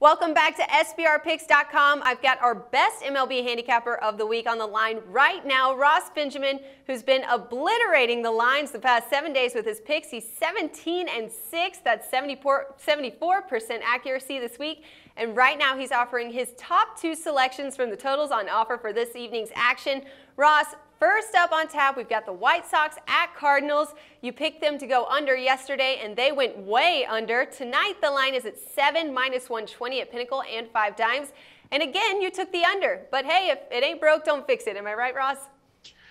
Welcome back to SBRpicks.com. I've got our best MLB handicapper of the week on the line right now, Ross Benjamin, who's been obliterating the lines the past 7 days with his picks. He's 17-6. That's 74% accuracy this week. And right now he's offering his top 2 selections from the totals on offer for this evening's action. Ross, first up on tap, we've got the White Sox at Cardinals. You picked them to go under yesterday, and they went way under. Tonight, the line is at 7 minus 120 at Pinnacle and 5 dimes. And again, you took the under. But hey, if it ain't broke, don't fix it. Am I right, Ross?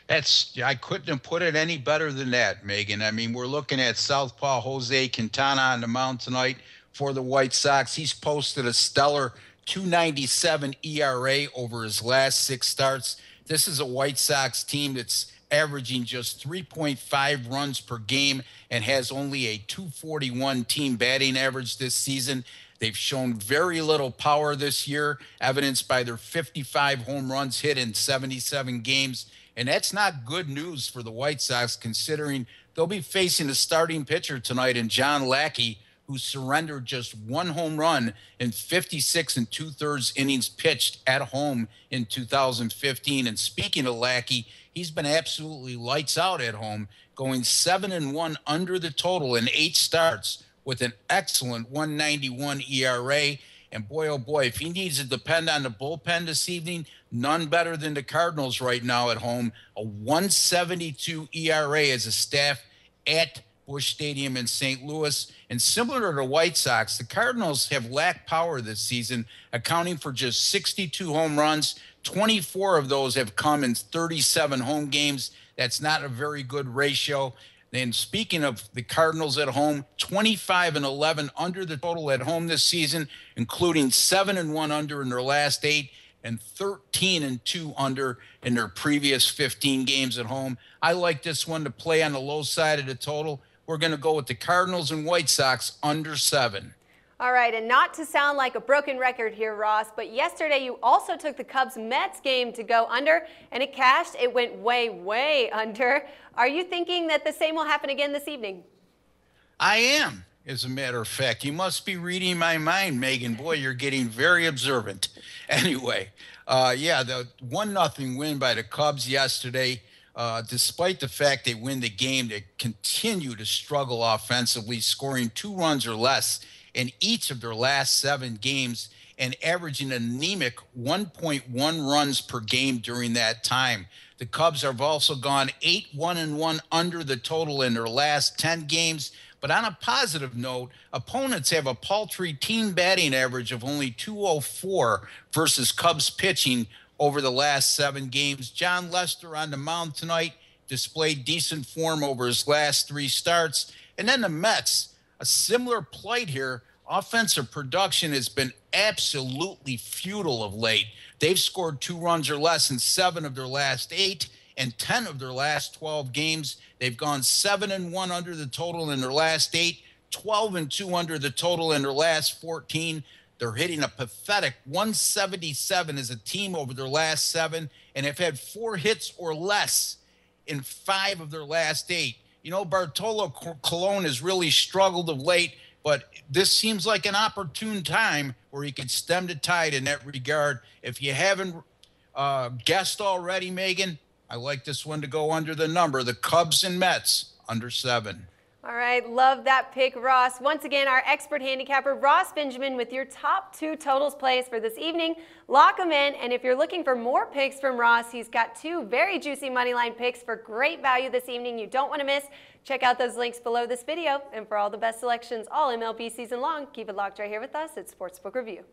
I couldn't have put it any better than that, Megan. I mean, we're looking at Southpaw Jose Quintana on the mound tonight for the White Sox. He's posted a stellar 2.97 ERA over his last 6 starts. This is a White Sox team that's averaging just 3.5 runs per game and has only a 241 team batting average this season. They've shown very little power this year, evidenced by their 55 home runs hit in 77 games. And that's not good news for the White Sox, considering they'll be facing a starting pitcher tonight in John Lackey, who surrendered just 1 home run in 56 2/3 innings pitched at home in 2015. And speaking of Lackey, he's been absolutely lights out at home, going 7-1 under the total in 8 starts with an excellent 1.91 ERA. And boy, oh boy, if he needs to depend on the bullpen this evening, none better than the Cardinals right now at home. A 1.72 ERA as a staff at Busch Stadium in St. Louis. And similar to the White Sox, the Cardinals have lacked power this season, accounting for just 62 home runs. 24 of those have come in 37 home games. That's not a very good ratio. And speaking of the Cardinals at home, 25-11 under the total at home this season, including 7-1 under in their last 8 and 13-2 under in their previous 15 games at home. I like this one to play on the low side of the total. We're going to go with the Cardinals and White Sox under 7. All right, and not to sound like a broken record here, Ross, but yesterday you also took the Cubs-Mets game to go under, and it cashed. It went way, way under. Are you thinking that the same will happen again this evening? I am, as a matter of fact. You must be reading my mind, Megan. Boy, you're getting very observant. Anyway, the 1-0 win by the Cubs yesterday, despite the fact they win the game, they continue to struggle offensively, scoring 2 runs or less in each of their last 7 games and averaging an anemic 1.1 runs per game during that time. The Cubs have also gone 8-1-1 under the total in their last 10 games. But on a positive note, opponents have a paltry team batting average of only 204 versus Cubs pitching over the last 7 games. John Lester on the mound tonight displayed decent form over his last 3 starts. And then the Mets, a similar plight here. Offensive production has been absolutely futile of late. They've scored 2 runs or less in 7 of their last 8 and 10 of their last 12 games. They've gone 7-1 under the total in their last 8, 12-2 under the total in their last 14. They're hitting a pathetic 177 as a team over their last 7 and have had 4 hits or less in 5 of their last 8. You know, Bartolo Colon has really struggled of late, but this seems like an opportune time where he could stem the tide in that regard. If you haven't guessed already, Megan, I like this one to go under the number, the Cubs and Mets under 7. All right, love that pick, Ross. Once again, our expert handicapper, Ross Benjamin, with your top 2 totals plays for this evening. Lock them in, and if you're looking for more picks from Ross, he's got 2 very juicy moneyline picks for great value this evening you don't want to miss. Check out those links below this video, and for all the best selections all MLB season long, keep it locked right here with us at Sportsbook Review.